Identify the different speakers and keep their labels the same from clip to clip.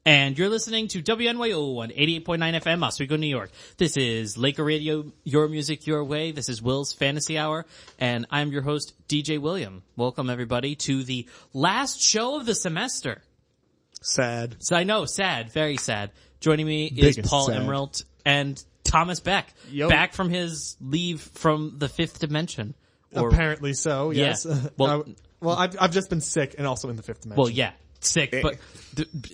Speaker 1: And you're listening to WNYO on 88.9 FM, Oswego, New York. This is Laker Radio, Your Music, Your Way. This is Will's Fantasy Hour, and I'm your host, DJ William. Welcome, everybody, to the last show of the semester.
Speaker 2: Sad.
Speaker 1: So I know, sad, very sad. Joining me is Paul Emerald and Thomas Beck, back from his leave from the fifth dimension.
Speaker 2: Apparently so, yes.
Speaker 1: Yeah.
Speaker 2: Well, I've just been sick and also in the fifth dimension.
Speaker 1: Well, yeah. Sick, but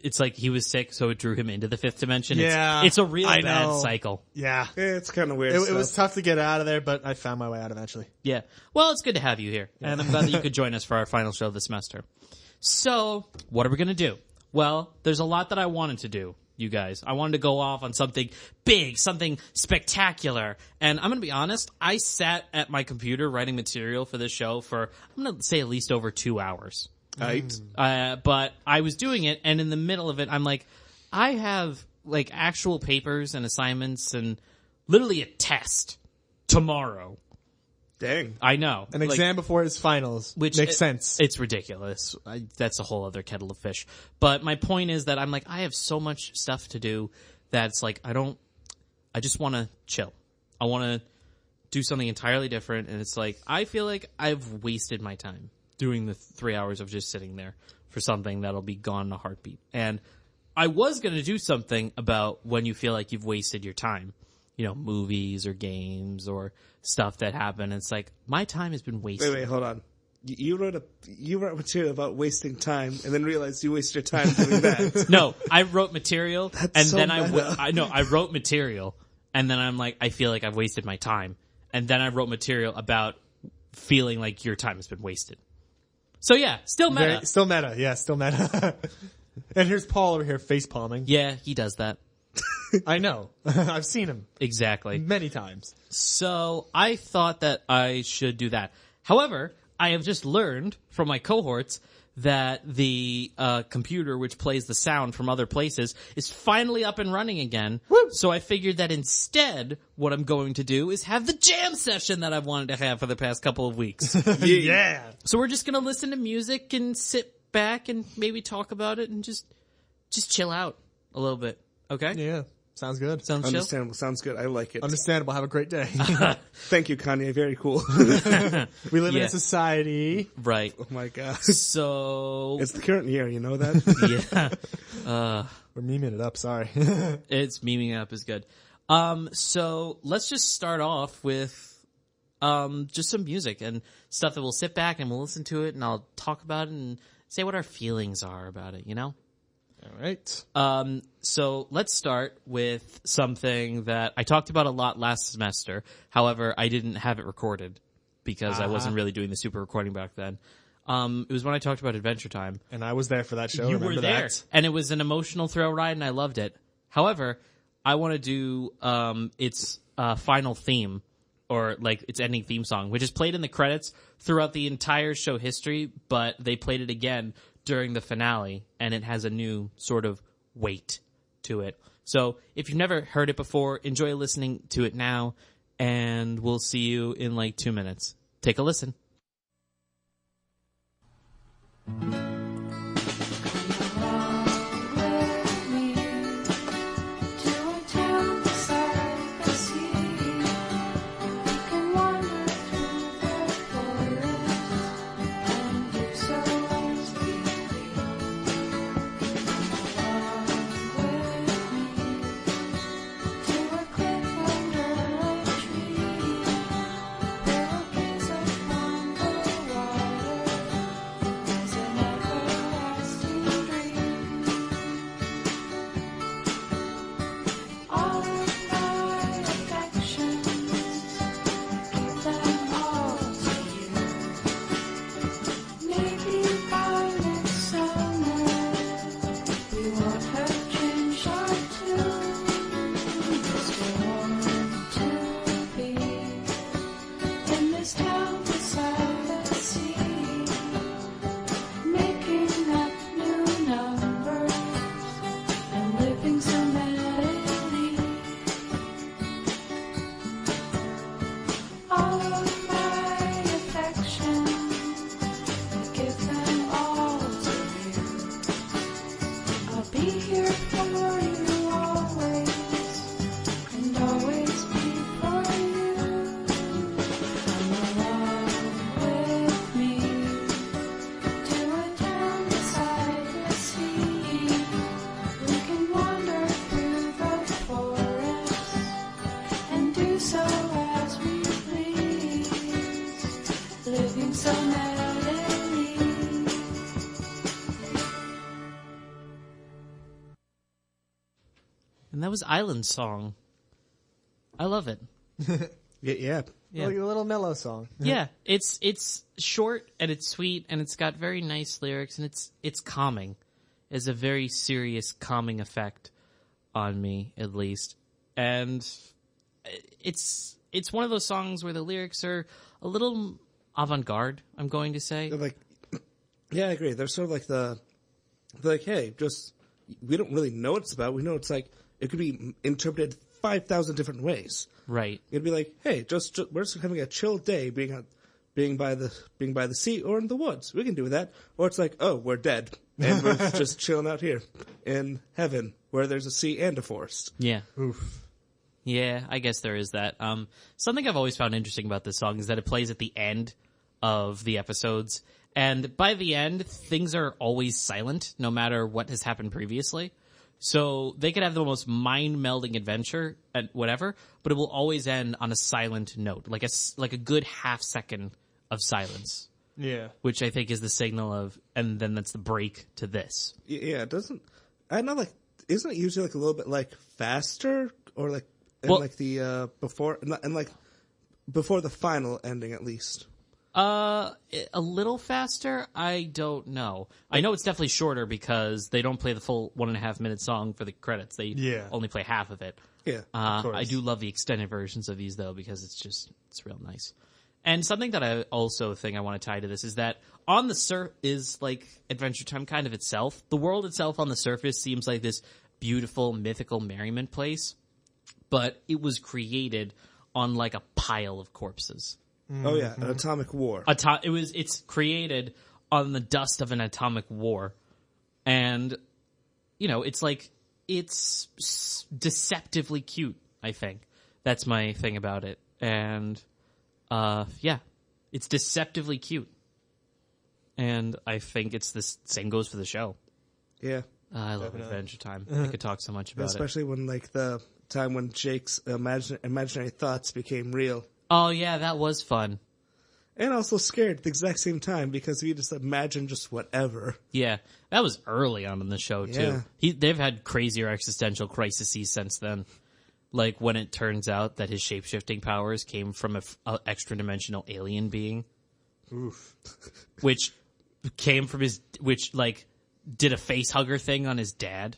Speaker 1: it's like he was sick, so it drew him into the fifth dimension.
Speaker 2: Yeah,
Speaker 1: it's a real bad cycle.
Speaker 2: Yeah,
Speaker 3: it's kind of weird.
Speaker 2: It was tough to get out of there, but I found my way out eventually.
Speaker 1: Yeah. Well, it's good to have you here, and I'm glad that you could join us for our final show of the semester. So, what are we going to do? Well, there's a lot that I wanted to do, you guys. I wanted to go off on something big, something spectacular, and I'm going to be honest, I sat at my computer writing material for this show for, I'm going to say at least over 2 hours.
Speaker 3: Right.
Speaker 1: But I was doing it, and in the middle of it, I'm like, I have like actual papers and assignments and literally a test tomorrow.
Speaker 3: Dang.
Speaker 1: I know.
Speaker 2: An exam before his finals, which makes sense.
Speaker 1: It's ridiculous. That's a whole other kettle of fish. But my point is that I'm like, I have so much stuff to do that's like, I just want to chill. I want to do something entirely different, and it's like, I feel like I've wasted my time doing the 3 hours of just sitting there for something that'll be gone in a heartbeat. And I was going to do something about when you feel like you've wasted your time. You know, movies or games or stuff that happen. It's like, my time has been wasted.
Speaker 3: Wait, hold on. You wrote material about wasting time and then realized you wasted your time doing that.
Speaker 1: No, I wrote material and
Speaker 3: so
Speaker 1: then
Speaker 3: meta.
Speaker 1: I wrote material and then I'm like, I feel like I've wasted my time. And then I wrote material about feeling like your time has been wasted. So yeah, still meta.
Speaker 2: Still meta, yeah, still meta. And here's Paul over here face palming.
Speaker 1: Yeah, he does that.
Speaker 2: I know. I've seen him.
Speaker 1: Exactly.
Speaker 2: Many times.
Speaker 1: So I thought that I should do that. However, I have just learned from my cohorts that the computer which plays the sound from other places is finally up and running again.
Speaker 2: Woo!
Speaker 1: So I figured that instead what I'm going to do is have the jam session that I've wanted to have for the past couple of weeks.
Speaker 2: Yeah.
Speaker 1: So we're just going to listen to music and sit back and maybe talk about it and just chill out a little bit. Okay?
Speaker 2: Yeah. Sounds good.
Speaker 1: Sounds chill?
Speaker 3: Understandable. Sounds good. I like it.
Speaker 2: Understandable. Have a great day.
Speaker 3: Thank you, Kanye. Very cool.
Speaker 2: We live in a society.
Speaker 1: Right.
Speaker 3: Oh my god.
Speaker 1: So
Speaker 3: It's the current year, you know that?
Speaker 1: yeah.
Speaker 2: We're memeing it up, sorry.
Speaker 1: It's memeing up is good. So let's just start off with just some music and stuff that we'll sit back and we'll listen to it and I'll talk about it and say what our feelings are about it, you know?
Speaker 2: All right.
Speaker 1: So let's start with something that I talked about a lot last semester. However, I didn't have it recorded because I wasn't really doing the super recording back then. It was when I talked about Adventure Time.
Speaker 2: And I was there for that show.
Speaker 1: You
Speaker 2: Remember
Speaker 1: were there.
Speaker 2: that?
Speaker 1: And it was an emotional thrill ride and I loved it. However, I want to do its final theme, or like its ending theme song, which is played in the credits throughout the entire show history, but they played it again during the finale, and it has a new sort of weight to it. So if you've never heard it before, enjoy listening to it now, and we'll see you in like 2 minutes. Take a listen.
Speaker 4: Be here. here for you always, and always be for you. Come along with me to a town beside the sea. We can wander through the forest and do so as we please, living so merrily.
Speaker 1: And that was Island Song. I love it.
Speaker 3: Yeah.
Speaker 1: Yeah.
Speaker 2: Like a little mellow song.
Speaker 1: Yeah, it's short and it's sweet and it's got very nice lyrics and it's calming. It's a very serious calming effect on me, at least. And it's one of those songs where the lyrics are a little avant-garde, I'm going to say.
Speaker 3: They're like, yeah, I agree. They're sort of like they're like, hey, just, we don't really know what it's about. We know it's like, it could be interpreted 5,000 different ways.
Speaker 1: Right.
Speaker 3: It'd be like, hey, just we're just having a chill day, being by the sea or in the woods. We can do that. Or it's like, oh, we're dead and we're just chilling out here in heaven where there's a sea and a forest.
Speaker 1: Yeah.
Speaker 2: Oof.
Speaker 1: Yeah, I guess there is that. Something I've always found interesting about this song is that it plays at the end of the episodes. And by the end, things are always silent, no matter what has happened previously. So they could have the most mind-melding adventure and whatever, but it will always end on a silent note, like a good half second of silence,
Speaker 2: Yeah.
Speaker 1: which I think is the signal of, and then that's the break to this.
Speaker 3: Yeah, it doesn't. I know, like, isn't it usually like a little bit like faster or like in
Speaker 1: Well-
Speaker 3: like the before and like before the final ending at least?
Speaker 1: A little faster? I don't know. I know it's definitely shorter because they don't play the full 1.5 minute song for the credits. They
Speaker 2: Yeah.
Speaker 1: only play half of it.
Speaker 3: Yeah,
Speaker 2: course.
Speaker 1: I do love the extended versions of these though because it's real nice. And something that I also think I want to tie to this is that on the is like Adventure Time kind of itself. The world itself on the surface seems like this beautiful mythical merriment place, but it was created on like a pile of corpses.
Speaker 3: Oh yeah, an atomic war.
Speaker 1: It's created on the dust of an atomic war, and it's like it's deceptively cute. I think that's my thing about it, and yeah, it's deceptively cute, and I think it's the same goes for the show.
Speaker 3: Yeah,
Speaker 1: I love Adventure Time. I could talk so much about it.
Speaker 3: especially when like the time when Jake's imaginary thoughts became real.
Speaker 1: Oh yeah, that was fun.
Speaker 3: And also scared at the exact same time because you just imagine just whatever.
Speaker 1: Yeah, that was early on in the show too.
Speaker 3: Yeah.
Speaker 1: They've had crazier existential crises since then. Like when it turns out that his shape-shifting powers came from a extra-dimensional alien being.
Speaker 2: Oof.
Speaker 1: Which came from did a face hugger thing on his dad.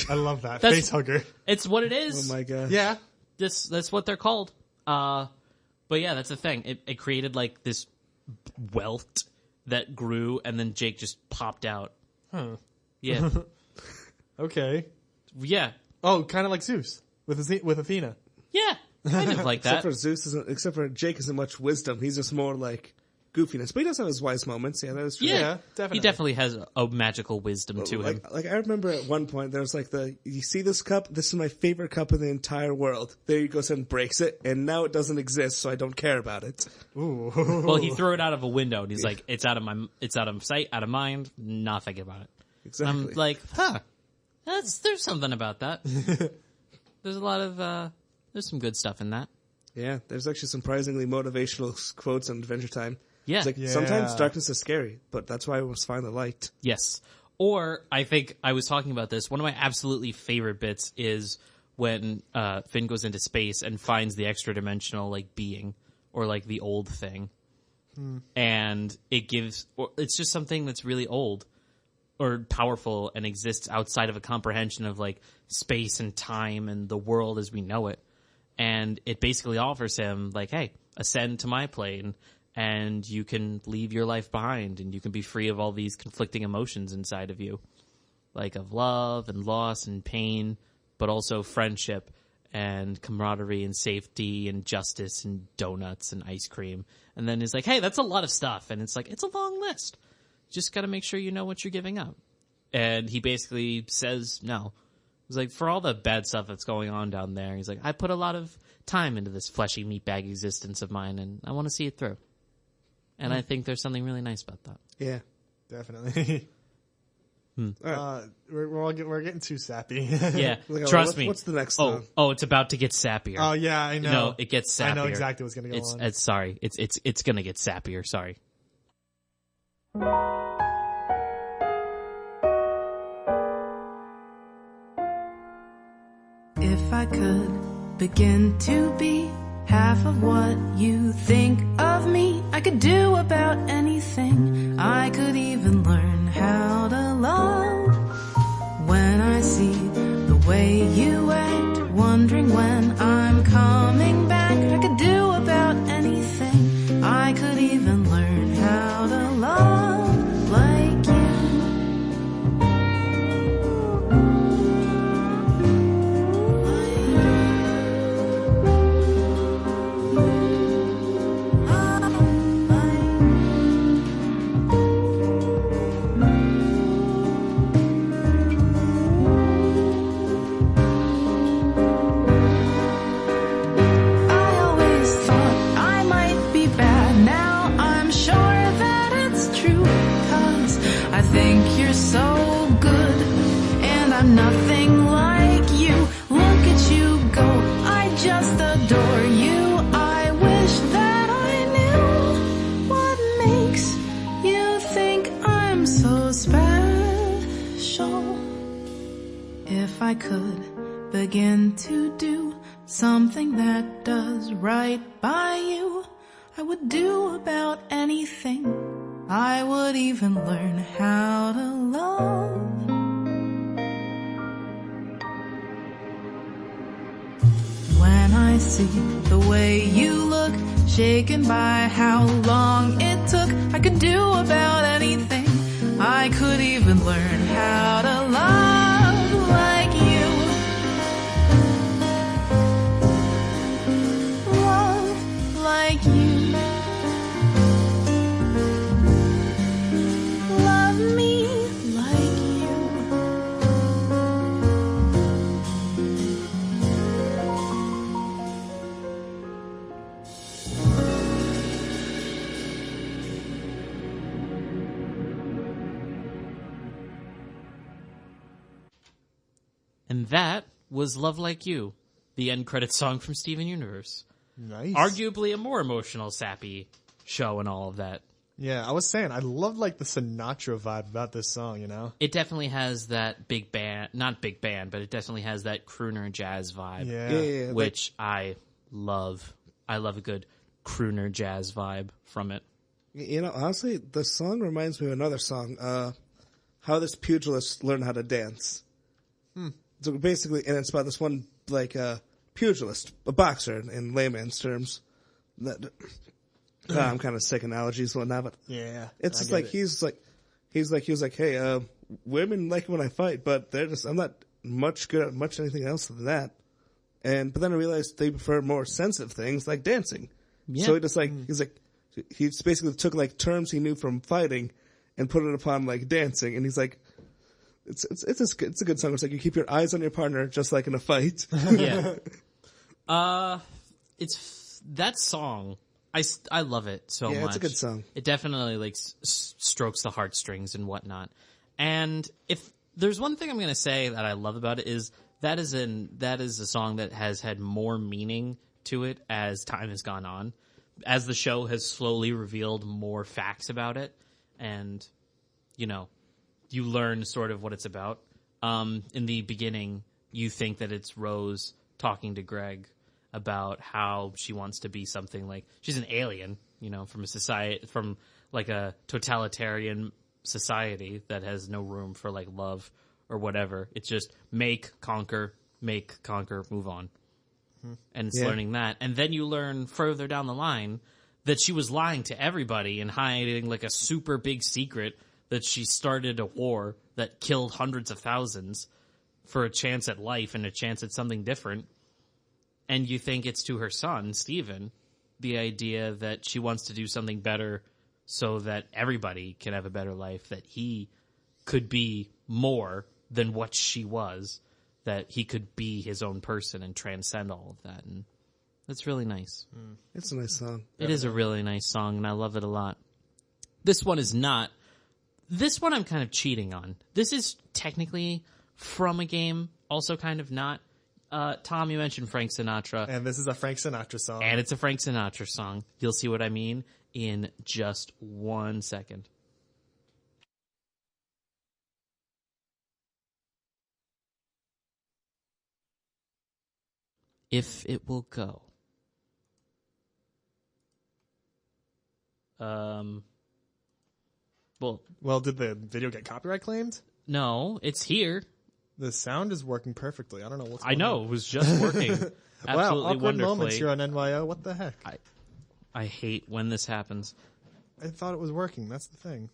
Speaker 2: I love that.
Speaker 1: That's-
Speaker 2: Face hugger.
Speaker 1: It's what it is.
Speaker 3: Oh my god.
Speaker 2: Yeah.
Speaker 1: That's what they're called. But yeah, that's the thing. It created like this welt that grew, and then Jake just popped out.
Speaker 2: Huh.
Speaker 1: Yeah,
Speaker 2: Okay.
Speaker 1: yeah,
Speaker 2: Oh, kind of like Zeus with Athena.
Speaker 1: yeah. Kind of like
Speaker 3: Except
Speaker 1: that.
Speaker 3: for except for Jake isn't much wisdom. He's just more like goofiness. But he does have his wise moments. Yeah, that is true.
Speaker 1: Yeah,
Speaker 2: definitely.
Speaker 1: He definitely has a magical wisdom to him.
Speaker 3: Like I remember at one point there was like you see this cup? This is my favorite cup in the entire world. There he goes and breaks it, and now it doesn't exist, so I don't care about it.
Speaker 2: Ooh.
Speaker 1: Well, he threw it out of a window, and he's like, "It's out of sight, out of mind. Not thinking about it."
Speaker 3: Exactly.
Speaker 1: I'm like, "Huh? There's something about that." There's a lot of there's some good stuff in that.
Speaker 3: Yeah, there's actually surprisingly motivational quotes on Adventure Time.
Speaker 1: Yeah.
Speaker 3: It's like,
Speaker 2: Yeah.
Speaker 3: sometimes darkness is scary, but that's why we must find the light.
Speaker 1: Yes. Or I think I was talking about this. One of my absolutely favorite bits is when Finn goes into space and finds the extra dimensional like being or like the old thing, and it's just something that's really old or powerful and exists outside of a comprehension of like space and time and the world as we know it. And it basically offers him like, hey, ascend to my plane and you can leave your life behind and you can be free of all these conflicting emotions inside of you, like of love and loss and pain, but also friendship and camaraderie and safety and justice and donuts and ice cream. And then he's like, hey, that's a lot of stuff. And it's like, it's a long list. Just got to make sure you know what you're giving up. And he basically says no. He's like, for all the bad stuff that's going on down there, he's like, I put a lot of time into this fleshy meatbag existence of mine, and I want to see it through. And I think there's something really nice about that.
Speaker 3: Yeah.
Speaker 2: Definitely. We're getting too sappy.
Speaker 1: Yeah,
Speaker 3: Like,
Speaker 1: trust me.
Speaker 3: What's the next
Speaker 1: Oh,
Speaker 3: song?
Speaker 1: oh, it's about to get sappier.
Speaker 2: Oh yeah, I know.
Speaker 1: No, it gets sappier.
Speaker 2: I know exactly what's gonna go on.
Speaker 1: It's sorry. It's gonna get sappier. Sorry.
Speaker 5: If I could begin to be half of what you think of me, I could do about anything. I could even learn how to love. When I see the way you act, wondering when I'm coming back, I could do about anything. I could even learn how to love like you. I always thought I might be bad. Now I'm sure that it's true. 'Cause I think you're so good, and I'm nothing like you. Look at you go, I just adore you. I wish that I knew what makes you think I'm so special. If I could begin to do something that does right by you, I would do about anything. I would even learn how to love. When I see the way you look, shaken by how long it took, I could do about anything. I could even learn how to love like you. Love like you. Love me like you.
Speaker 1: And that was Love Like You, the end credits song from Steven Universe.
Speaker 2: Nice.
Speaker 1: Arguably a more emotional, sappy show and all of that.
Speaker 2: Yeah, I was saying I love like the Sinatra vibe about this song. You know.
Speaker 1: It definitely has that big band, not big band, but it definitely has that crooner jazz vibe,
Speaker 2: Yeah.
Speaker 1: which I love. I love a good crooner jazz vibe from it.
Speaker 3: You know, honestly, the song reminds me of another song. How this pugilist learned how to dance. So basically, and it's about this one like pugilist, a boxer in layman's terms. That I'm kind of sick analogies and whatnot, but
Speaker 2: Yeah.
Speaker 3: it's
Speaker 2: I
Speaker 3: just
Speaker 2: get
Speaker 3: like
Speaker 2: it.
Speaker 3: he was like, hey, women like when I fight, but I'm not much good at much anything else than that. But then I realized they prefer more sensitive things like dancing.
Speaker 1: Yeah.
Speaker 3: So he just basically took like terms he knew from fighting and put it upon like dancing, and he's like, it's a good song. It's like you keep your eyes on your partner just like in a fight.
Speaker 1: Yeah. It's that song. I love it so much.
Speaker 3: Yeah, it's a good song.
Speaker 1: It definitely like strokes the heartstrings and whatnot. And if there's one thing I'm going to say that I love about it is that is a song that has had more meaning to it as time has gone on, as the show has slowly revealed more facts about it, and you learn sort of what it's about. In the beginning, you think that it's Rose talking to Greg about how she wants to be something like she's an alien, from a society, from like a totalitarian society that has no room for like love or whatever. It's just make, conquer, move on. And it's learning that. And then you learn further down the line that she was lying to everybody and hiding like a super big secret that she started a war that killed hundreds of thousands for a chance at life and a chance at something different. And you think it's to her son, Steven, the idea that she wants to do something better so that everybody can have a better life, that he could be more than what she was, that he could be his own person and transcend all of that. And that's really nice.
Speaker 3: It's a nice song.
Speaker 1: It is a really nice song, and I love it a lot. This one is not. This one I'm kind of cheating on. This is technically from a game, also kind of not. Tom, you mentioned Frank Sinatra.
Speaker 2: And this is a Frank Sinatra song.
Speaker 1: And it's a Frank Sinatra song. You'll see what I mean in just 1 second. If it will go.
Speaker 2: Well, did the video get copyright claimed?
Speaker 1: No, it's here.
Speaker 2: The sound is working perfectly. I don't know what's
Speaker 1: I
Speaker 2: going
Speaker 1: know,
Speaker 2: on.
Speaker 1: it was just working absolutely
Speaker 2: Wow, awkward
Speaker 1: wonderfully.
Speaker 2: moments here on NYO. What the heck?
Speaker 1: I hate when this happens.
Speaker 2: I thought it was working. That's the thing.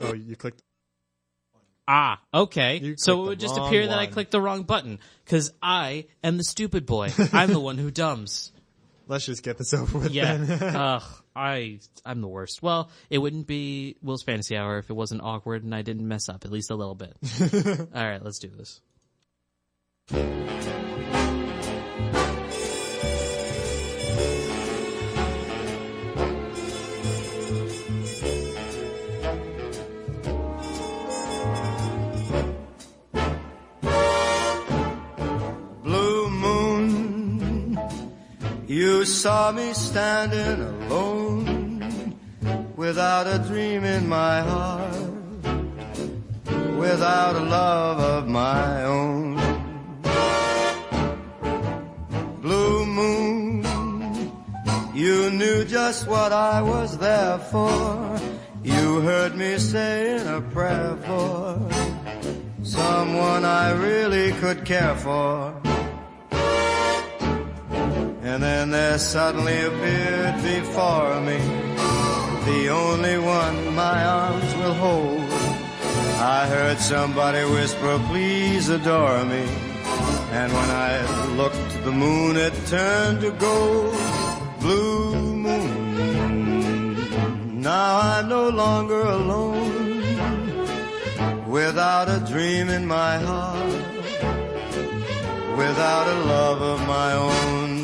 Speaker 2: Oh, you clicked.
Speaker 1: Ah, okay.
Speaker 2: You
Speaker 1: So it
Speaker 2: clicked
Speaker 1: would
Speaker 2: the
Speaker 1: just
Speaker 2: wrong
Speaker 1: appear that I
Speaker 2: one.
Speaker 1: clicked the wrong button, because I am the stupid boy. I'm the one who dumbs.
Speaker 2: Let's just get this over with
Speaker 1: Yeah.
Speaker 2: then.
Speaker 1: Ugh, I'm the worst. Well, it wouldn't be Will's Fantasy Hour if it wasn't awkward and I didn't mess up, at least a little bit. All right, let's do this.
Speaker 6: Blue moon, you saw me standing alone, without a dream in my heart, without a love of my own. Blue moon, you knew just what I was there for. You heard me saying a prayer for someone I really could care for. And then there suddenly appeared before me the only one my arms will hold. I heard somebody whisper, please adore me. And when I looked, the moon had turned to gold. Blue moon, now I'm no longer alone, without a dream in my heart, without a love of my own.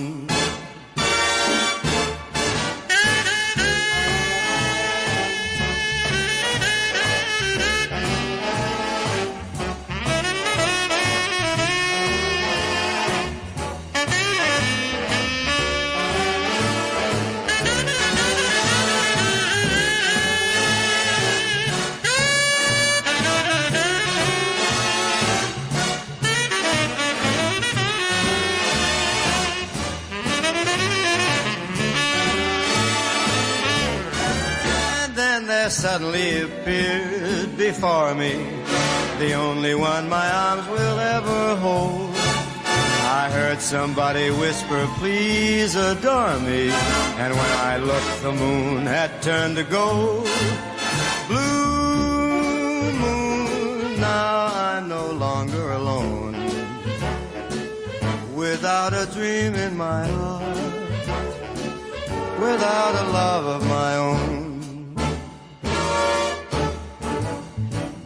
Speaker 6: Suddenly appeared before me the only one my arms will ever hold. I heard somebody whisper, please adore me. And when I looked, the moon had turned to gold. Blue moon, now I'm no longer alone, without a dream in my heart, without a love of my own.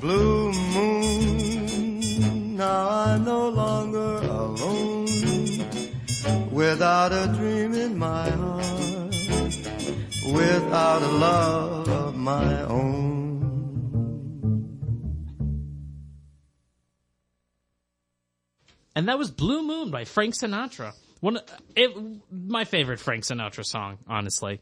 Speaker 6: Blue moon, now I'm no longer alone, without a dream in my heart, without a love of my own.
Speaker 1: And that was Blue Moon by Frank Sinatra. My favorite Frank Sinatra song, honestly.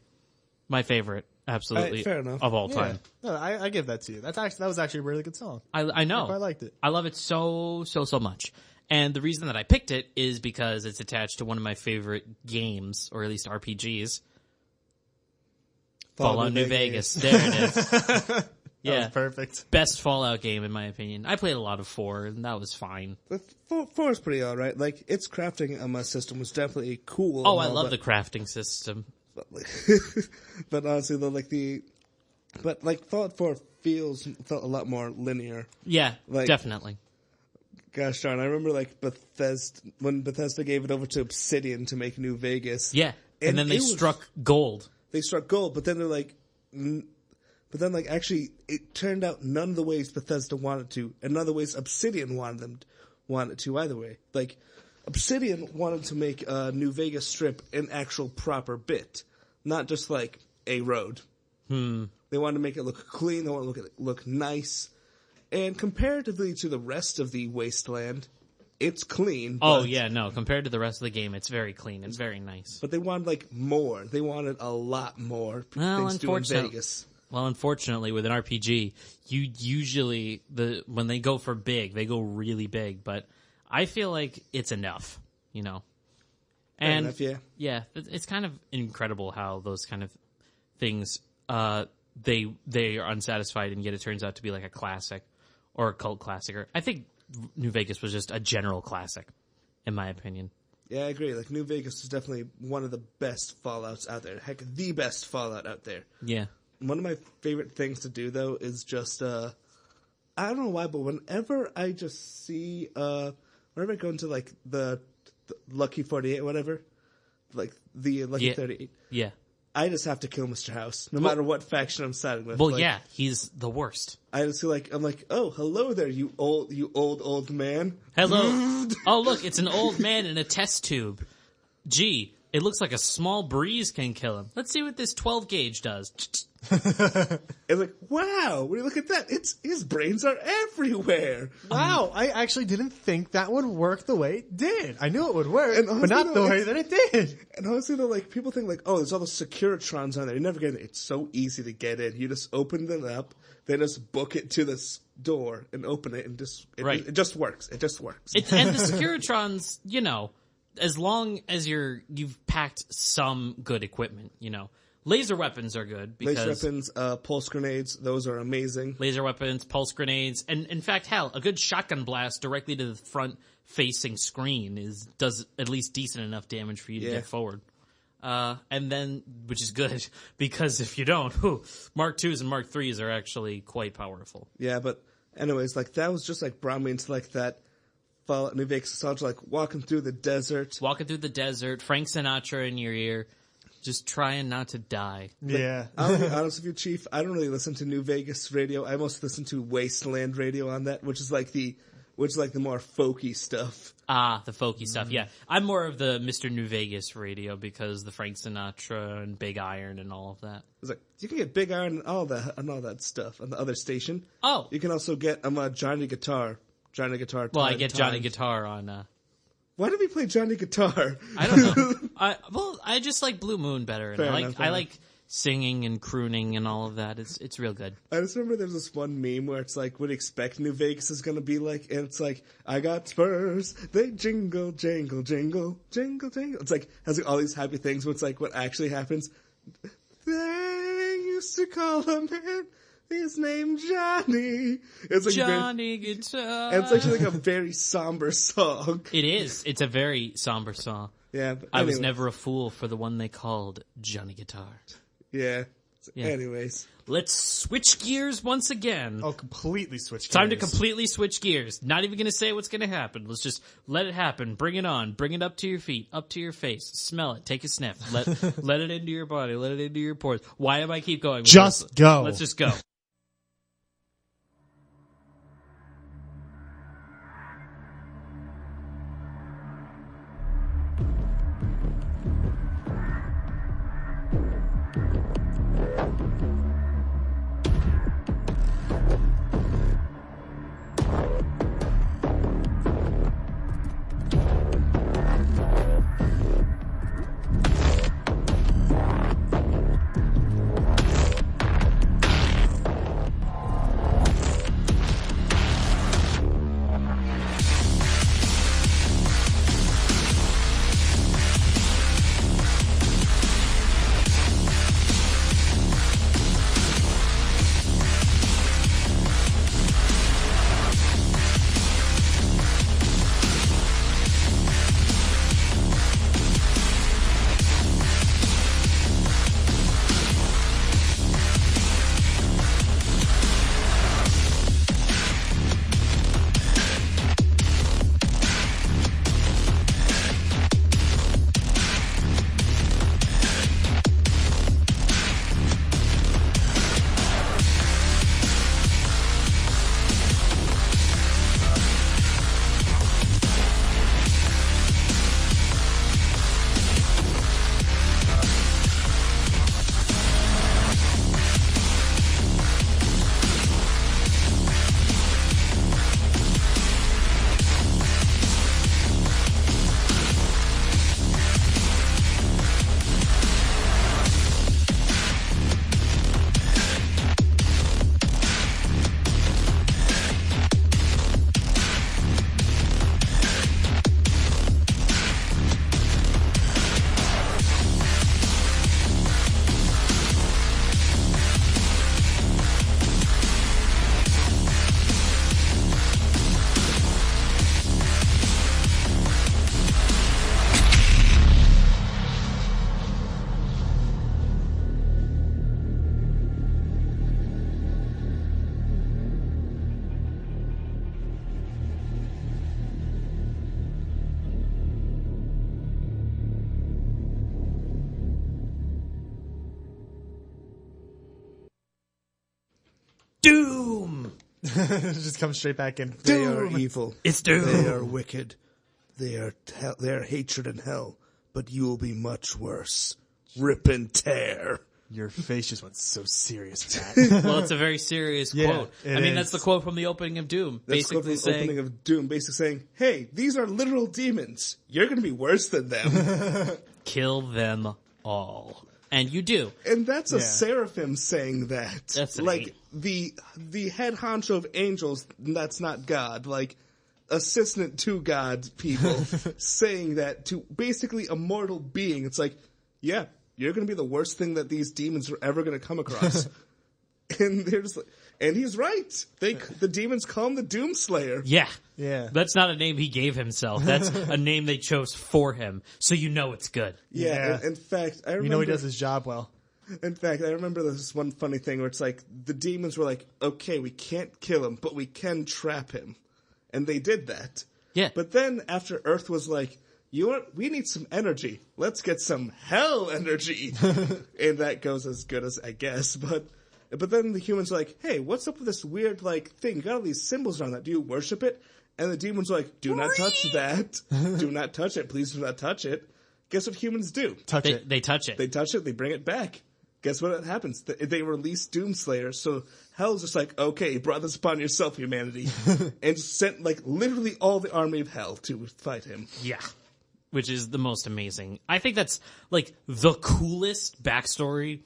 Speaker 1: My favorite. Absolutely,
Speaker 3: fair enough.
Speaker 1: of all time.
Speaker 2: No, I give that to you. That was actually a really good song.
Speaker 1: I know.
Speaker 2: I quite liked it.
Speaker 1: I love it so much. And the reason that I picked it is because it's attached to one of my favorite games, or at least RPGs. Fallout New Vegas. There it is.
Speaker 2: That
Speaker 1: Yeah.
Speaker 2: was perfect.
Speaker 1: Best Fallout game, in my opinion. I played a lot of 4, and that was fine.
Speaker 3: But four is pretty alright. Like, its crafting system was definitely cool.
Speaker 1: Oh, I love the crafting system.
Speaker 3: But honestly, though, Fallout 4 felt a lot more linear.
Speaker 1: Yeah,
Speaker 3: Like-
Speaker 1: definitely.
Speaker 3: Gosh darn, I remember when Bethesda gave it over to Obsidian to make New Vegas.
Speaker 1: Yeah, and then they
Speaker 3: it was-
Speaker 1: struck gold.
Speaker 3: They struck gold, but then they're like, But then, like, actually, it turned out none of the ways Bethesda wanted to, and none of the ways Obsidian wanted to either way. Like, Obsidian wanted to make New Vegas Strip an actual proper bit, not just like a road. They wanted to make it look clean. They want to look nice, and comparatively to the rest of the wasteland, it's clean.
Speaker 1: Oh yeah, no. Compared to the rest of the game, it's very clean. It's very nice.
Speaker 3: But they wanted like more. They wanted a lot more
Speaker 1: Well,
Speaker 3: things to do in Vegas.
Speaker 1: Well, unfortunately, with an RPG, you usually when they go for big, they go really big. But I feel like it's enough, you know. And
Speaker 3: Fair enough,
Speaker 1: yeah, it's kind of incredible how those kind of things they are unsatisfied, and yet it turns out to be like a classic or a cult classic. Or I think New Vegas was just a general classic, in my opinion.
Speaker 3: Yeah, I agree. Like, New Vegas is definitely one of the best Fallouts out there. Heck, the best Fallout out there.
Speaker 1: Yeah.
Speaker 3: One of my favorite things to do, though, is just, I don't know why, but whenever I just see, whenever I go into, like, the Lucky 48 or whatever, like, the Lucky 38,
Speaker 1: Yeah.
Speaker 3: I just have to kill Mr. House, no matter what faction I'm siding with.
Speaker 1: Well,
Speaker 3: like,
Speaker 1: yeah, he's the worst.
Speaker 3: I just feel like, I'm like, oh, hello there, you old man.
Speaker 1: Hello. Oh, look, it's an old man in a test tube. Gee, it looks like a small breeze can kill him. Let's see what this 12 gauge does.
Speaker 3: It's like, wow, when you look at that, his brains are everywhere.
Speaker 2: Wow, I actually didn't think that would work the way it did. I knew it would work,
Speaker 3: And
Speaker 2: but not the way that it did.
Speaker 3: And honestly, though, like, people think, like, oh, there's all those Securitrons on there. You never get in. It's so easy to get in. You just open them up, then just book it to this door and open it, and
Speaker 1: Right.
Speaker 3: it just works. It just works.
Speaker 1: And the Securitrons, you know, as long as you've packed some good equipment, you know. Laser weapons are good because
Speaker 3: Laser weapons, pulse grenades, those are amazing.
Speaker 1: laser weapons, pulse grenades, and in fact, hell, a good shotgun blast directly to the front-facing screen does at least decent enough damage for you to get forward. And then, which is good, because if you don't, Mark IIs and Mark IIIs are actually quite powerful.
Speaker 3: Yeah, but anyways, like, that was just, like, brought me into, like, that Fallout New Vegas nostalgia, like, walking through the desert.
Speaker 1: Walking through the desert, Frank Sinatra in your ear, just trying not to die.
Speaker 2: Yeah.
Speaker 3: I'll be honest with you, Chief, I don't really listen to New Vegas radio. I mostly listen to Wasteland radio on that, which is like the more folky stuff.
Speaker 1: Ah, the folky stuff, yeah. I'm more of the Mr. New Vegas radio because the Frank Sinatra and Big Iron and all of that.
Speaker 3: It's like, you can get Big Iron and all that stuff on the other station.
Speaker 1: Oh.
Speaker 3: You can also get Johnny Guitar. Johnny Guitar.
Speaker 1: Well, I get Johnny Guitar on...
Speaker 3: Why did we play Johnny Guitar?
Speaker 1: I don't know. I just like Blue Moon better. And
Speaker 3: Fair
Speaker 1: I
Speaker 3: enough.
Speaker 1: like singing and crooning and all of that. It's real good.
Speaker 3: I just remember there's this one meme where it's like, what do you expect New Vegas is going to be like? And it's like, I got spurs, they jingle, jangle, jingle, jingle, jingle. It's like, has like all these happy things, but it's like, what actually happens? They used to call him man, his name Johnny. It's like
Speaker 1: Johnny Guitar.
Speaker 3: and it's actually like a very somber song.
Speaker 1: It is. It's a very somber song.
Speaker 3: Yeah. But
Speaker 1: I was
Speaker 3: anyway.
Speaker 1: never a fool for the one they called Johnny Guitar.
Speaker 3: Yeah.
Speaker 1: Yeah.
Speaker 3: Anyways.
Speaker 1: Let's switch gears once again.
Speaker 2: Oh, completely switch gears.
Speaker 1: Time to completely switch gears. Not even going to say what's going to happen. Let's just let it happen. Bring it on. Bring it up to your feet, up to your face. Smell it. Take a sniff. Let it into your body. Let it into your pores. Why am I keep going? with
Speaker 2: Just
Speaker 1: this?
Speaker 2: go.
Speaker 1: Let's just go. Doom.
Speaker 2: Just come straight back in.
Speaker 3: They are evil.
Speaker 1: It's Doom.
Speaker 3: They are wicked. They are hatred and hell. But you will be much worse. Rip and tear.
Speaker 2: Your face just went so serious with that.
Speaker 1: Well, it's a very serious
Speaker 2: Yeah,
Speaker 1: quote.
Speaker 2: it
Speaker 1: I mean,
Speaker 2: is.
Speaker 1: that's the quote from the opening of Doom.
Speaker 3: That's the
Speaker 1: Basically saying,
Speaker 3: opening of Doom, basically saying, hey, these are literal demons. You're going to be worse than them.
Speaker 1: kill them all. And you do.
Speaker 3: And that's a
Speaker 2: Yeah.
Speaker 3: seraphim saying that.
Speaker 1: That's an
Speaker 3: like the head honcho of angels, that's not God. Like assistant to God people saying that to basically a mortal being. It's like, yeah, you're going to be the worst thing that these demons are ever going to come across. And he's right. The demons call him the Doomslayer.
Speaker 1: Yeah.
Speaker 2: Yeah.
Speaker 1: That's not a name he gave himself. That's a name they chose for him. So you know it's good.
Speaker 3: Yeah.
Speaker 2: Yeah.
Speaker 3: In fact, I remember.
Speaker 2: You know he does his job well.
Speaker 3: In fact, I remember this one funny thing where it's like the demons were like, okay, we can't kill him, but we can trap him. And they did that.
Speaker 1: Yeah.
Speaker 3: But then after Earth was like, you know what? We need some energy. Let's get some hell energy. And that goes as good as I guess. But then the humans are like, hey, what's up with this weird like thing? You got all these symbols around that. Do you worship it? And the demons are like, do not touch that. Do not touch it. Please do not touch it. Guess what humans do?
Speaker 2: Touch it.
Speaker 1: They touch it.
Speaker 3: They touch it, they bring it back. Guess what happens? They release Doomslayer, so Hell's just like, okay, you brought this upon yourself, humanity. And sent, like, literally all the army of Hell to fight him.
Speaker 1: Yeah. Which is the most amazing. I think that's, like, the coolest backstory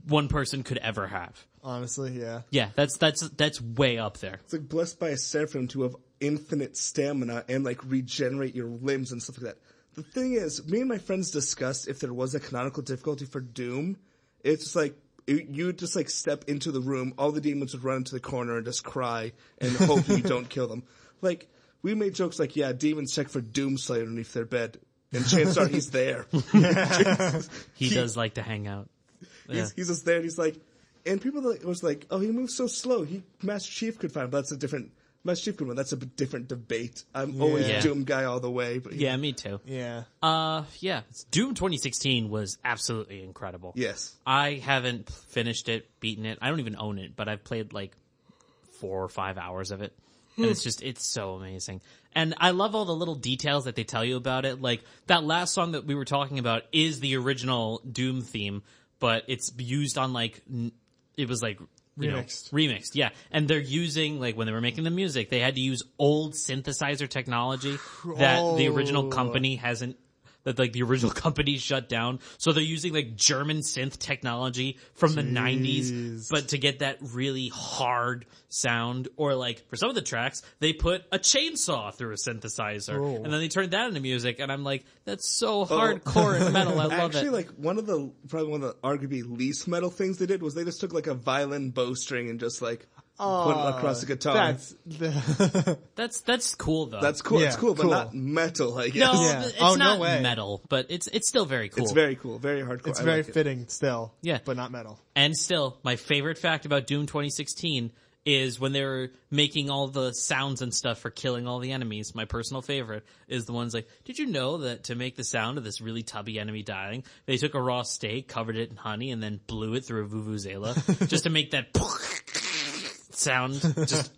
Speaker 1: one person could ever have.
Speaker 2: Honestly, yeah.
Speaker 1: Yeah, that's way up there.
Speaker 3: It's like blessed by a seraphim to have infinite stamina and, like, regenerate your limbs and stuff like that. The thing is, me and my friends discussed if there was a canonical difficulty for Doom. It's just like, you would just like step into the room, all the demons would run into the corner and just cry and hope you don't kill them. Like, we made jokes like, yeah, demons check for Doomslayer underneath their bed. And chances are he's there.
Speaker 1: He does like to hang out. Yeah.
Speaker 3: He's just there and he's like, and people was like, oh, he moves so slow. Master Chief could find him, but that's a different, Master Chief could win. That's a different debate. I'm always
Speaker 1: Yeah.
Speaker 3: Doom guy all the way. But
Speaker 1: Yeah, me too.
Speaker 2: Yeah.
Speaker 1: Yeah. Doom 2016 was absolutely incredible.
Speaker 3: Yes.
Speaker 1: I haven't finished it, beaten it. I don't even own it, but I've played like 4 or 5 hours of it. And it's so amazing. And I love all the little details that they tell you about it. Like, that last song that we were talking about is the original Doom theme, but it's used on like, it was like, remixed, yeah. And they're using, like, when they were making the music, they had to use old synthesizer technology that the original company hasn't, that, like, the original company shut down. So they're using, like, German synth technology from the 90s, but to get that really hard sound. Or, like, for some of the tracks, they put a chainsaw through a synthesizer, and then they turned that into music, and I'm like, that's so hardcore and metal, I love
Speaker 3: Actually,
Speaker 1: it.
Speaker 3: like, probably one of the arguably least metal things they did was they just took, like, a violin bowstring and just, like, put it across the guitar.
Speaker 1: That's cool, though.
Speaker 3: That's cool.
Speaker 2: Yeah,
Speaker 3: It's cool, but
Speaker 2: cool.
Speaker 3: not metal, I guess.
Speaker 1: No,
Speaker 2: Yeah.
Speaker 1: it's
Speaker 2: Oh, no
Speaker 1: not
Speaker 2: way.
Speaker 1: metal, but it's still very cool.
Speaker 3: It's very cool. Very hardcore.
Speaker 2: It's
Speaker 3: I
Speaker 2: very
Speaker 3: like it.
Speaker 2: fitting still.
Speaker 1: Yeah.
Speaker 2: But not metal.
Speaker 1: And still, my favorite fact about Doom 2016 is when they were making all the sounds and stuff for killing all the enemies, my personal favorite is the ones like, did you know that to make the sound of this really tubby enemy dying, they took a raw steak, covered it in honey, and then blew it through a vuvuzela just to make that sound? Just,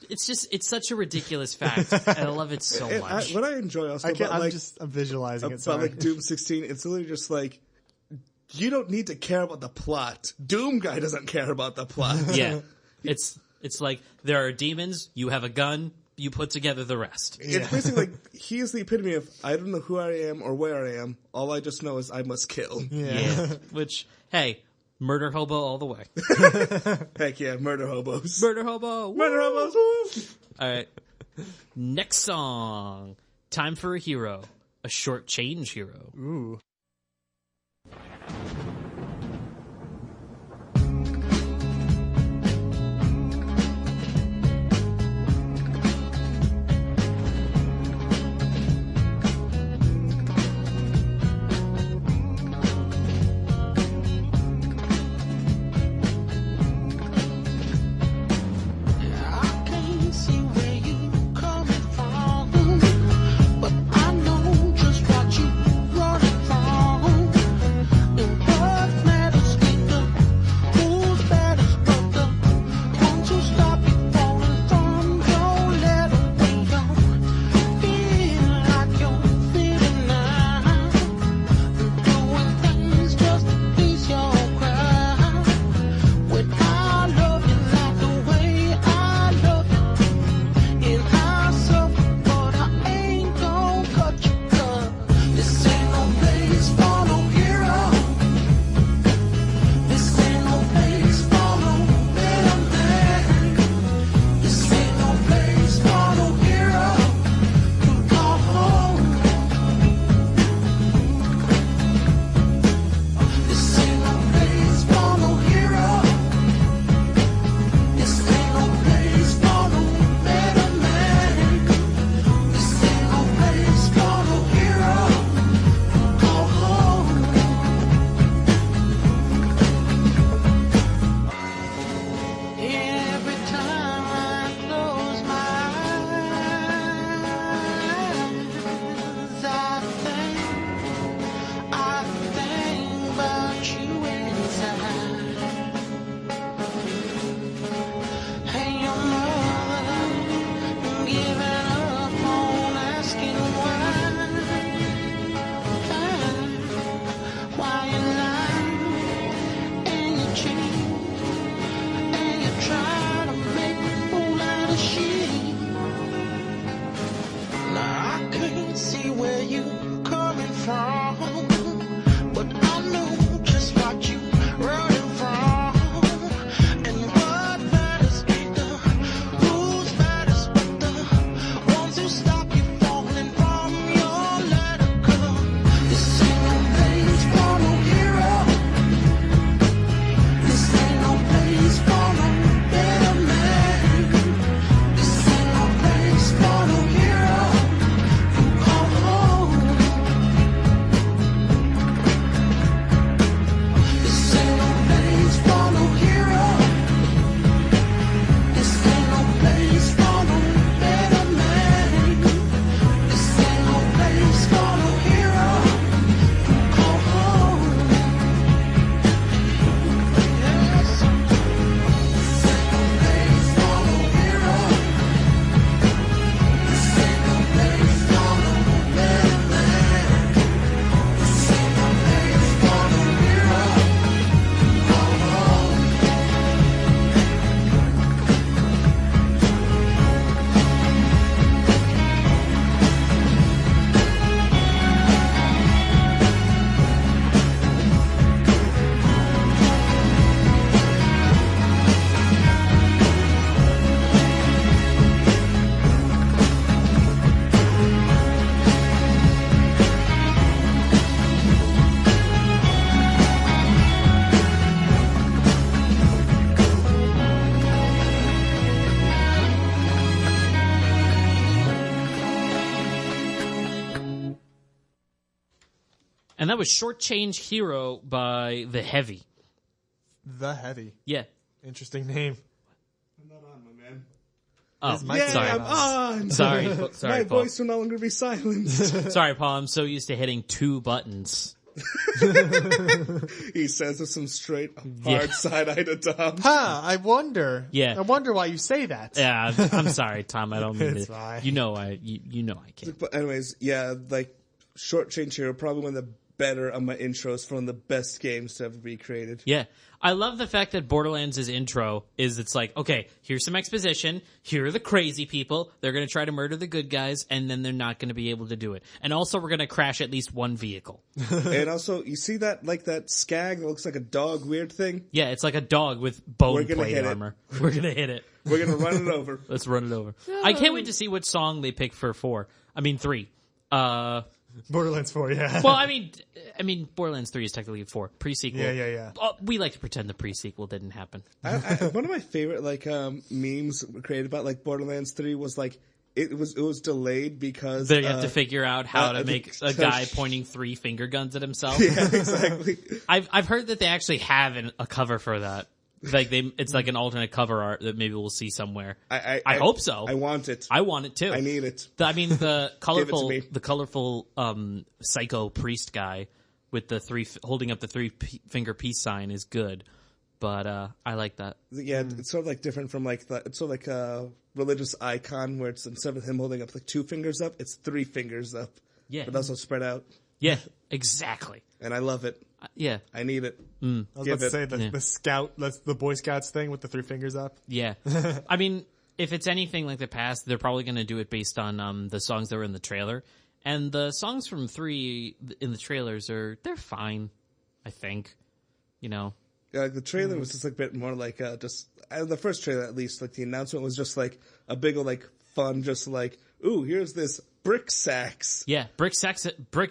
Speaker 1: it's such a ridiculous fact, and I love it so
Speaker 3: And
Speaker 1: much.
Speaker 3: what I enjoy also about,
Speaker 2: I'm visualizing it.
Speaker 3: about
Speaker 2: Sorry.
Speaker 3: like Doom 16, it's literally just like, you don't need to care about the plot. Doom guy doesn't care about the plot.
Speaker 1: Yeah. It's like, there are demons, you have a gun, you put together the rest.
Speaker 3: It's basically like, he is the epitome of, I don't know who I am or where I am. All I just know is I must kill.
Speaker 1: Yeah. Which, hey, murder hobo all the way.
Speaker 3: Heck yeah, murder hobos.
Speaker 1: Murder hobo!
Speaker 3: Murder hobos! Woo!
Speaker 1: Alright. Next song. Time for a hero. A short change hero.
Speaker 2: Ooh.
Speaker 7: I can't see where you coming from, but I know just what you running from.
Speaker 1: And that was Short-Change Hero by The Heavy.
Speaker 2: The Heavy.
Speaker 1: Yeah.
Speaker 2: Interesting name.
Speaker 3: I'm not on, my man.
Speaker 1: Oh,
Speaker 2: mic
Speaker 1: sorry.
Speaker 3: I'm on.
Speaker 1: Sorry,
Speaker 3: My
Speaker 1: Paul.
Speaker 3: voice will no longer be silenced.
Speaker 1: Sorry, Paul. I'm so used to hitting 2 buttons.
Speaker 3: He says with some straight, hard side eye to Tom.
Speaker 2: I wonder.
Speaker 1: Yeah.
Speaker 2: I wonder why you say that.
Speaker 1: Yeah, I'm sorry, Tom. I don't mean
Speaker 2: It's
Speaker 1: to.
Speaker 2: fine.
Speaker 1: You know I can't.
Speaker 3: But anyways, yeah, like Short-Change Hero, probably one of the better on my intros for one of the best games to ever be created.
Speaker 1: Yeah. I love the fact that Borderlands' intro is it's like, okay, here's some exposition. Here are the crazy people. They're going to try to murder the good guys, and then they're not going to be able to do it. And also, we're going to crash at least one vehicle.
Speaker 3: And also, you see that, like that skag that looks like a dog weird thing?
Speaker 1: Yeah, it's like a dog with bone
Speaker 3: We're gonna
Speaker 1: plate
Speaker 3: hit it.
Speaker 1: armor. We're going to hit it.
Speaker 3: We're gonna run it over.
Speaker 1: Let's run it over. I can't wait to see what song they pick for 4. I mean, 3.
Speaker 2: Borderlands 4, yeah.
Speaker 1: Well, I mean, Borderlands 3 is technically 4. Pre-sequel.
Speaker 2: Yeah.
Speaker 1: We like to pretend the pre-sequel didn't happen.
Speaker 3: One of my favorite like memes created about like Borderlands 3 was like it was delayed because
Speaker 1: They have to figure out how to make a
Speaker 3: because-
Speaker 1: guy pointing 3 finger guns at himself.
Speaker 3: Yeah, exactly.
Speaker 1: I've heard that they actually have a cover for that. Like it's like an alternate cover art that maybe we'll see somewhere. I hope so.
Speaker 3: I want it.
Speaker 1: I want it too.
Speaker 3: I need it.
Speaker 1: I mean the
Speaker 3: me.
Speaker 1: colorful psycho priest guy with the 3 holding up the 3-finger peace sign is good, but I like that.
Speaker 3: Yeah, it's sort of like different from like it's sort of like a religious icon where it's instead of him holding up like 2 fingers up, it's 3 fingers up.
Speaker 1: Yeah.
Speaker 3: But also spread out.
Speaker 1: Yeah, exactly.
Speaker 3: And I love it.
Speaker 1: Yeah,
Speaker 3: I need it.
Speaker 2: I was about to say
Speaker 1: Yeah.
Speaker 2: the scout, that's the Boy Scouts thing with the 3 fingers up.
Speaker 1: yeah. I mean, if it's anything like the past, they're probably going to do it based on the songs that were in the trailer. And the songs from 3 in the trailers they're fine, I think. You know.
Speaker 3: Yeah, the trailer was just like a bit more like just the first trailer at least. Like the announcement was just like a big old like fun, just like ooh, here's this brick sax,
Speaker 1: Yeah, Brick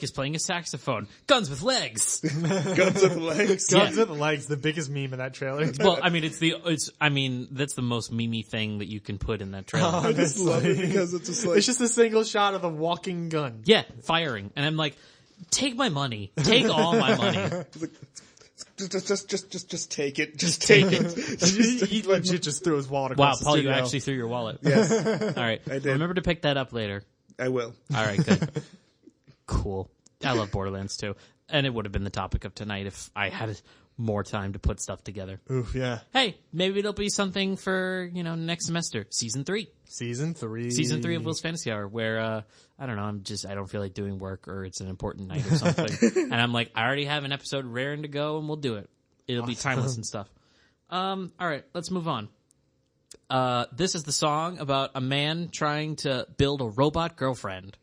Speaker 1: is playing a saxophone. Guns with legs.
Speaker 3: guns with legs.
Speaker 2: Guns with legs, the biggest meme in that trailer.
Speaker 1: Well, I mean, that's the most memey thing that you can put in that trailer.
Speaker 3: I just love it because it's just like
Speaker 2: It's just a single shot of a walking gun.
Speaker 1: Yeah, firing. And I'm like, take my money. Take all my money.
Speaker 3: just take it. Just take it.
Speaker 2: He legit just threw his wallet
Speaker 1: Wow,
Speaker 2: across the
Speaker 1: Paul, you
Speaker 2: studio.
Speaker 1: actually threw your wallet.
Speaker 3: Yes,
Speaker 1: All right.
Speaker 3: I did.
Speaker 1: Remember to pick that up later.
Speaker 3: I will.
Speaker 1: All right, good. Cool. I love Borderlands too. And it would have been the topic of tonight if I had more time to put stuff together.
Speaker 2: Oof, yeah.
Speaker 1: Hey, maybe it'll be something for, next semester. Season 3.
Speaker 2: Season 3.
Speaker 1: Season 3 of Will's Fantasy Hour, where, I don't know, I don't feel like doing work or it's an important night or something. And I'm like, I already have an episode raring to go and we'll do it. It'll be timeless and stuff. All right, let's move on. This is the song about a man trying to build a robot girlfriend.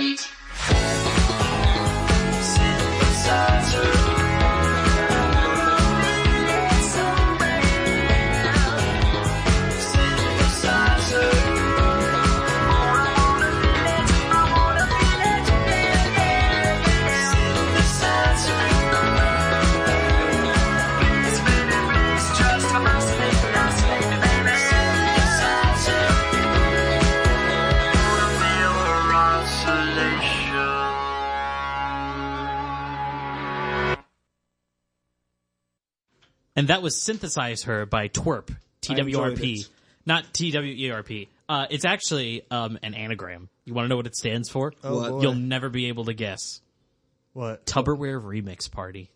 Speaker 7: complete. Synthesizer. It's so rare. Synthesizer.
Speaker 1: And that was Synthesize Her by Twerp. TWRP.
Speaker 3: it.
Speaker 1: Not TWERP. It's actually an anagram. You want to know what it stands for?
Speaker 2: Oh,
Speaker 3: What?
Speaker 2: boy.
Speaker 1: You'll never be able to guess.
Speaker 2: What?
Speaker 1: Tupperware Remix Party.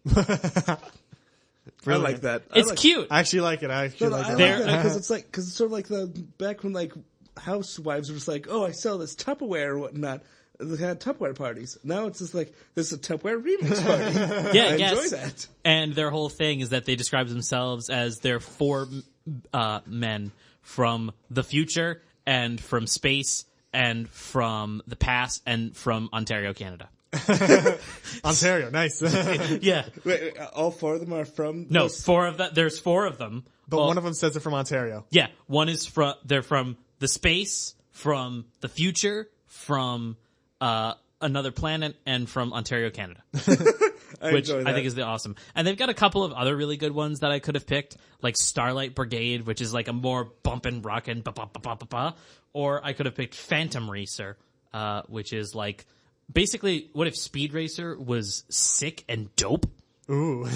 Speaker 3: I like that.
Speaker 1: It's cute.
Speaker 2: I actually like it. I actually
Speaker 3: No,
Speaker 2: like
Speaker 3: I
Speaker 2: it.
Speaker 3: like that because it's sort of like the back when like housewives were just like, oh, I sell this Tupperware or whatnot. They had Tupperware parties. Now it's just like this is a Tupperware remix party.
Speaker 1: Yeah,
Speaker 3: I
Speaker 1: yes.
Speaker 3: enjoy that.
Speaker 1: And their whole thing is that they describe themselves as they're four men from the future and from space and from the past and from Ontario, Canada.
Speaker 2: Ontario, nice.
Speaker 1: Yeah.
Speaker 3: Wait, all four of them are from
Speaker 1: No,
Speaker 3: those-
Speaker 1: four of them. There's four of them.
Speaker 2: But
Speaker 1: Well,
Speaker 2: one of them says it from Ontario.
Speaker 1: yeah, one is they're from the space, from the future, from another planet, and from Ontario, Canada. Which
Speaker 3: enjoy
Speaker 1: I
Speaker 3: that.
Speaker 1: think is the awesome. And they've got a couple of other really good ones that I could have picked, like Starlight Brigade, which is like a more bumpin', rockin', ba-ba-ba-ba-ba. Or I could have picked Phantom Racer, which is like, basically, what if Speed Racer was sick and dope?
Speaker 2: Ooh.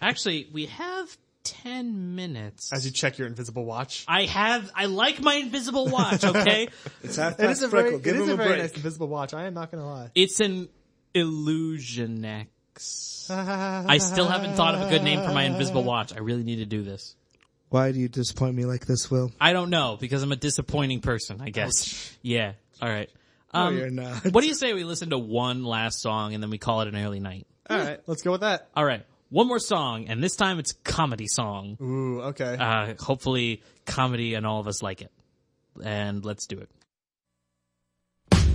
Speaker 1: Actually, we have 10 minutes.
Speaker 2: As you check your invisible watch.
Speaker 1: I like my invisible watch, okay?
Speaker 3: It's half
Speaker 2: It
Speaker 3: past
Speaker 2: is a very,
Speaker 3: Freckle. Give
Speaker 2: it is
Speaker 3: him
Speaker 2: a
Speaker 3: a
Speaker 2: very
Speaker 3: break.
Speaker 2: nice invisible watch. I am not going to lie.
Speaker 1: It's an Illusionex. I still haven't thought of a good name for my invisible watch. I really need to do this.
Speaker 3: Why do you disappoint me like this, Will?
Speaker 1: I don't know, because I'm a disappointing person, I guess. Yeah. All right.
Speaker 3: No, you're not.
Speaker 1: What do you say we listen to one last song and then we call it an early night?
Speaker 2: All right, let's go with that.
Speaker 1: All right. One more song, and this time it's comedy song.
Speaker 2: Ooh, okay.
Speaker 1: Hopefully comedy and all of us like it. And let's do it.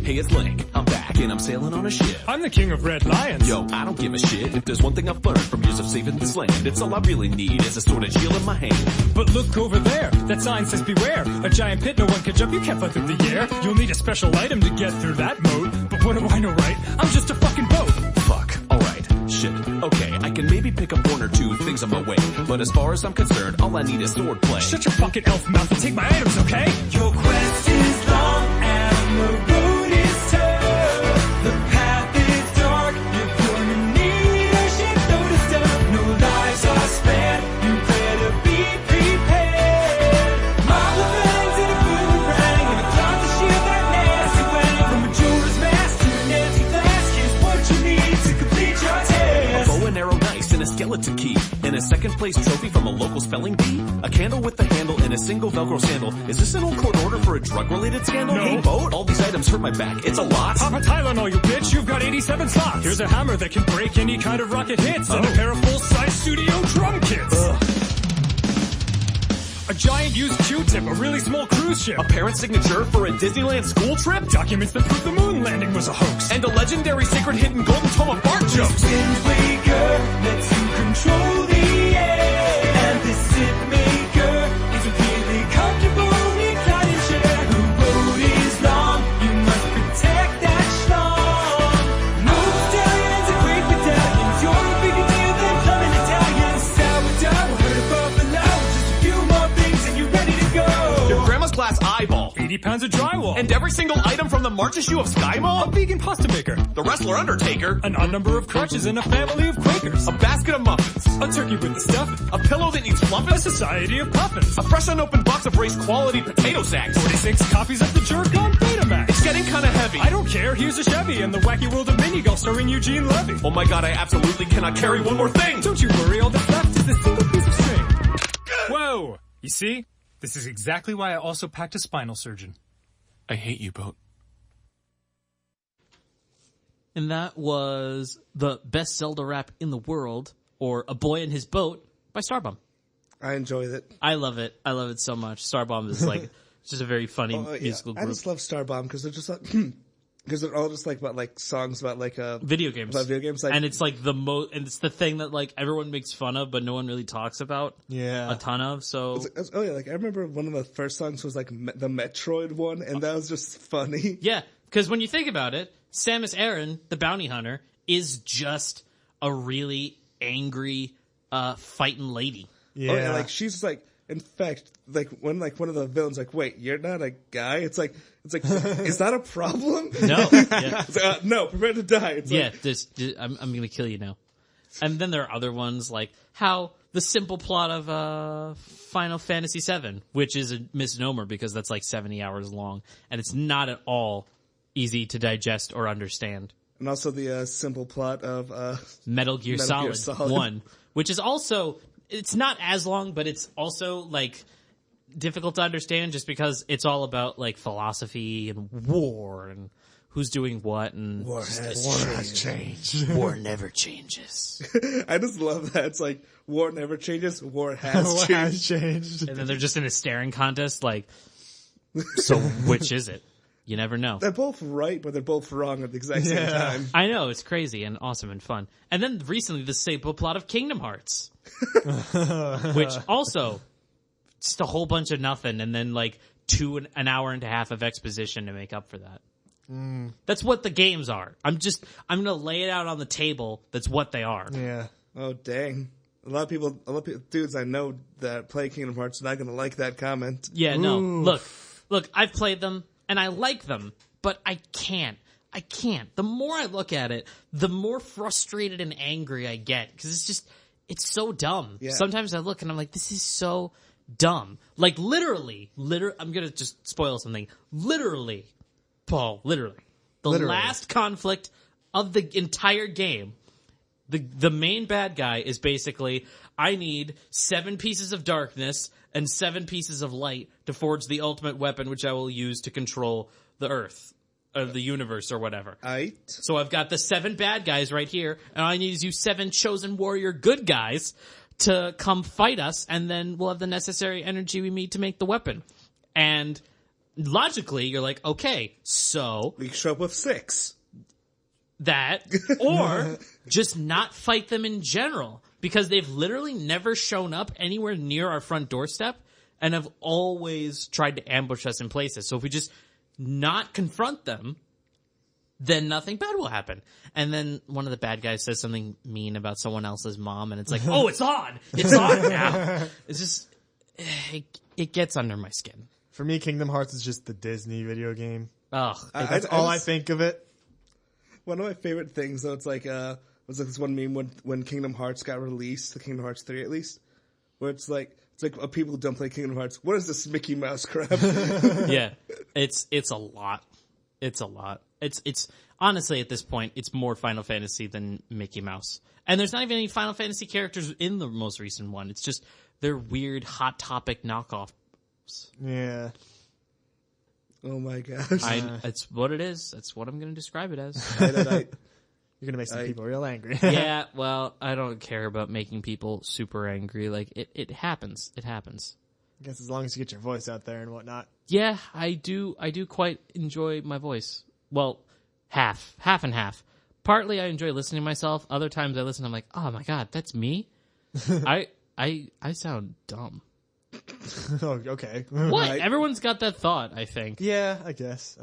Speaker 8: Hey, it's Link. I'm back and I'm sailing on a ship.
Speaker 9: I'm the king of red lions.
Speaker 8: Yo, I don't give a shit. If there's one thing I've learned from years of saving this land, it's all I really need is a sword and shield in my hand.
Speaker 9: But look over there. That sign says beware. A giant pit, no one can jump. You can't fly through the air. You'll need a special item to get through that mode. But what do I know, right? I'm just a fucking boat.
Speaker 8: Fuck. Alright. Shit. Okay, I can maybe pick up one or two things on my way. But as far as I'm concerned, all I need is sword play.
Speaker 9: Shut your fucking elf mouth and take my items, okay?
Speaker 7: Your quest is long and the road is tough. The path is dark. You're gonna need a shitload of stuff. No lives are spared. You better be prepared. Marble fangs and a boomerang and a cloth to shield that nasty wang. From a jeweler's mask to an empty glass, here's what you need to complete your task.
Speaker 8: Bow and arrow dice and a skeleton key. And a second place trophy from a local spelling bee. A candle with a handle and a single Velcro sandal. Is this an old court order for a drug-related scandal?
Speaker 9: No.
Speaker 8: Hey, boat, all these items hurt my back. It's a lot.
Speaker 9: Pop a Tylenol, you bitch. You've got 87 slots. Here's a hammer that can break any kind of rocket hits. And a pair of full-size studio drum kits. A giant used Q-tip, a really small cruise ship.
Speaker 8: A parent signature for a Disneyland school trip?
Speaker 9: Documents that prove the moon landing was a hoax.
Speaker 8: And a legendary sacred hidden golden tome of fart jokes.
Speaker 7: Wind waker lets you control the air. And this zip maker is a really comfortable reclining chair. The road is long, you must protect that schlong. No stallions and great medallions, you're a bigger deal than plumbing Italians. Sourdough, herd of buffalo, just a few more things and you're ready to go.
Speaker 8: Your grandma's glass eyeball.
Speaker 9: 80 pounds of drywall.
Speaker 8: And every single item from the March issue of Sky
Speaker 9: a
Speaker 8: Mall?
Speaker 9: vegan pasta maker.
Speaker 8: The wrestler Undertaker?
Speaker 9: An odd number of crutches and a family of Quakers.
Speaker 8: A basket of muffins?
Speaker 9: A turkey with the stuffing.
Speaker 8: A pillow that needs
Speaker 9: A
Speaker 8: fluffing?
Speaker 9: society of puffins.
Speaker 8: A fresh unopened box of race quality potato sacks?
Speaker 9: 46 copies of the Jerk on Betamax.
Speaker 8: It's getting kinda heavy.
Speaker 9: I don't care, here's a Chevy and the wacky world of mini golf starring Eugene Levy.
Speaker 8: Oh my god, I absolutely cannot carry one more thing!
Speaker 9: Don't you worry, all that's left is this single piece of string. Whoa! You see? This is exactly why I also packed a spinal surgeon.
Speaker 8: I hate you, boat.
Speaker 1: And that was the best Zelda rap in the world, or A Boy and His Boat by Starbomb.
Speaker 3: I enjoyed it.
Speaker 1: I love it. I love it so much. Starbomb is like just a very funny
Speaker 3: Yeah,
Speaker 1: musical
Speaker 3: I
Speaker 1: group.
Speaker 3: just love Starbomb because they're just like, because they're all just like about like songs about like
Speaker 1: video games.
Speaker 3: About video games, like,
Speaker 1: and it's like and it's the thing that like everyone makes fun of, but no one really talks about.
Speaker 2: Yeah.
Speaker 1: A ton of. So
Speaker 3: oh yeah, like I remember one of the first songs was like the Metroid one, and that was just funny.
Speaker 1: yeah, because when you think about it, Samus Aran, the bounty hunter, is just a really angry fighting lady.
Speaker 2: Yeah.
Speaker 3: Oh, yeah, like she's like, in fact, like when like one of the villains like, wait, you're not a guy? It's like, is that a problem?
Speaker 1: No, yeah.
Speaker 3: It's like, no, prepare to die. It's
Speaker 1: Yeah,
Speaker 3: like,
Speaker 1: I'm gonna kill you now. And then there are other ones like how the simple plot of Final Fantasy VII, which is a misnomer because that's like 70 hours long, and it's not at all easy to digest or understand.
Speaker 3: and also the simple plot of
Speaker 1: Metal Gear
Speaker 3: Metal Gear
Speaker 1: Solid
Speaker 3: Solid
Speaker 1: 1, which is also, it's not as long, but it's also like difficult to understand just because it's all about like philosophy and war and who's doing what, and
Speaker 3: War has
Speaker 2: changed.
Speaker 1: war never changes.
Speaker 3: I just love that. It's like war never changes. War has
Speaker 2: What
Speaker 3: changed.
Speaker 2: has changed?
Speaker 1: And then they're just in a staring contest, like, so which is it? You never know.
Speaker 3: They're both right, but they're both wrong at the exact same
Speaker 2: Yeah.
Speaker 3: time.
Speaker 1: I know, it's crazy and awesome and fun. And then recently the simple plot of Kingdom Hearts, which also just a whole bunch of nothing, and then like an hour and a half of exposition to make up for that. That's what the games are. I'm gonna lay it out on the table. That's what they are.
Speaker 2: Yeah.
Speaker 3: Oh dang! A lot of people, dudes I know that play Kingdom Hearts, are not going to like that comment.
Speaker 1: Yeah, no.
Speaker 2: Oof.
Speaker 1: Look, I've played them and I like them, but I can't. The more I look at it, the more frustrated and angry I get because it's so dumb.
Speaker 3: Yeah.
Speaker 1: Sometimes I look and I'm like, this is so dumb. Like literally, I'm gonna just spoil something. Literally, Paul, the last conflict of the entire game, the main bad guy is basically, I need 7 pieces of darkness and 7 pieces of light to forge the ultimate weapon, which I will use to control the Earth, or the universe, or whatever. So I've got the 7 bad guys right here, and I need you 7 chosen warrior good guys to come fight us, and then we'll have the necessary energy we need to make the weapon. And logically, you're like, okay, so
Speaker 3: We show up with 6.
Speaker 1: that, or just not fight them in general, because they've literally never shown up anywhere near our front doorstep and have always tried to ambush us in places. So if we just not confront them, then nothing bad will happen. And then one of the bad guys says something mean about someone else's mom, and it's like, oh, it's on now. It's just, it gets under my skin.
Speaker 2: For me, Kingdom Hearts is just the Disney video game.
Speaker 1: Ugh.
Speaker 2: That's all I think of it.
Speaker 3: One of my favorite things, though, it's like was like this one meme when Kingdom Hearts got released, the Kingdom Hearts 3 at least, where it's like people who don't play Kingdom Hearts. What is this Mickey Mouse crap?
Speaker 1: Yeah, it's a lot. It's a lot. It's honestly at this point, it's more Final Fantasy than Mickey Mouse. And there's not even any Final Fantasy characters in the most recent one. It's just they're weird Hot Topic knockoffs.
Speaker 2: Yeah.
Speaker 3: Oh my gosh!
Speaker 1: It's what it is. That's what I'm going to describe it as.
Speaker 2: You're going to make some people real angry.
Speaker 1: Yeah, well, I don't care about making people super angry. Like, it happens. It happens.
Speaker 2: I guess as long as you get your voice out there and whatnot.
Speaker 1: Yeah, I do quite enjoy my voice. Well, half and half. Partly I enjoy listening to myself. Other times I listen, I'm like, oh my god, that's me? I sound dumb.
Speaker 2: Oh, okay.
Speaker 1: What?
Speaker 3: Right.
Speaker 1: Everyone's got that thought, I think.
Speaker 2: Yeah, I guess.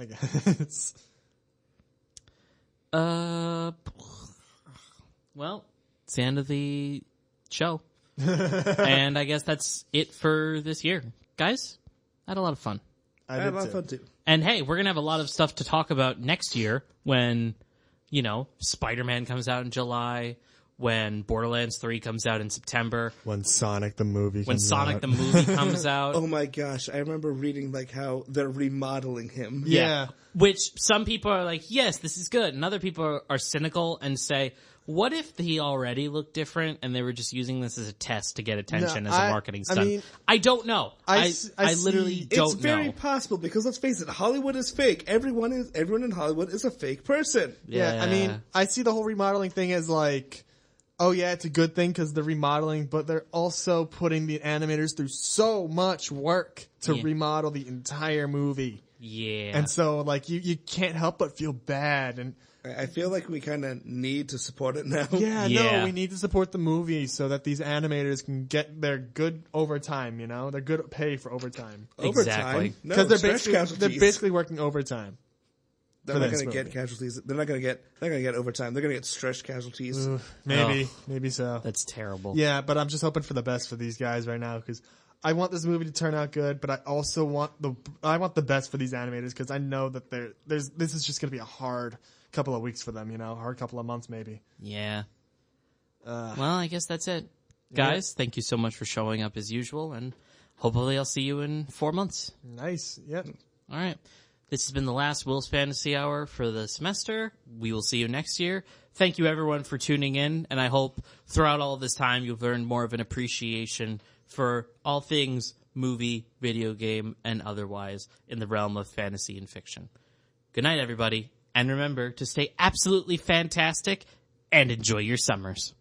Speaker 1: Well, it's the end of the show. And I guess that's it for this year. Guys, I had a lot of fun.
Speaker 3: I had a lot of fun too.
Speaker 1: And hey, we're going to have a lot of stuff to talk about next year when, Spider-Man comes out in July, when Borderlands 3 comes out in September,
Speaker 2: When Sonic the movie comes
Speaker 1: Sonic
Speaker 2: out.
Speaker 1: the movie comes out.
Speaker 3: Oh my gosh! I remember reading like how they're remodeling him.
Speaker 2: Yeah.
Speaker 1: Which some people are like, yes, this is good. And other people are cynical and say, what if he already looked different and they were just using this as a test to get attention as a marketing stunt? I don't know. I literally don't know.
Speaker 3: It's very possible because let's face it, Hollywood is fake. Everyone in Hollywood is a fake person.
Speaker 2: Yeah, I mean, I see the whole remodeling thing as like, oh yeah, it's a good thing because they're remodeling, but they're also putting the animators through so much work to remodel the entire movie.
Speaker 1: Yeah.
Speaker 2: And so, like, you can't help but feel bad. And
Speaker 3: I feel like we kind of need to support it now.
Speaker 2: yeah,
Speaker 1: Yeah.
Speaker 2: no, we need to support the movie so that these animators can get their good overtime, their good pay for overtime.
Speaker 1: Exactly.
Speaker 3: Overtime? No,
Speaker 2: Because
Speaker 3: stretch
Speaker 2: they're
Speaker 3: casualties.
Speaker 2: basically working overtime.
Speaker 3: They're
Speaker 2: for
Speaker 3: not
Speaker 2: this
Speaker 3: going to get
Speaker 2: movie.
Speaker 3: casualties. They're not going to get overtime. They're going to get stretch casualties.
Speaker 2: Maybe so.
Speaker 1: That's terrible.
Speaker 2: Yeah, but I'm just hoping for the best for these guys right now because I want this movie to turn out good, but I also want the best for these animators because I know that this is just going to be a hard couple of weeks for them, hard couple of months maybe.
Speaker 1: Yeah. Well, I guess that's it. Guys, thank you so much for showing up as usual, and hopefully I'll see you in 4 months.
Speaker 2: Nice. Yep.
Speaker 1: All right. This has been the last Will's Fantasy Hour for the semester. We will see you next year. Thank you, everyone, for tuning in, and I hope throughout all this time you've learned more of an appreciation for all things movie, video game, and otherwise in the realm of fantasy and fiction. Good night, everybody, and remember to stay absolutely fantastic and enjoy your summers.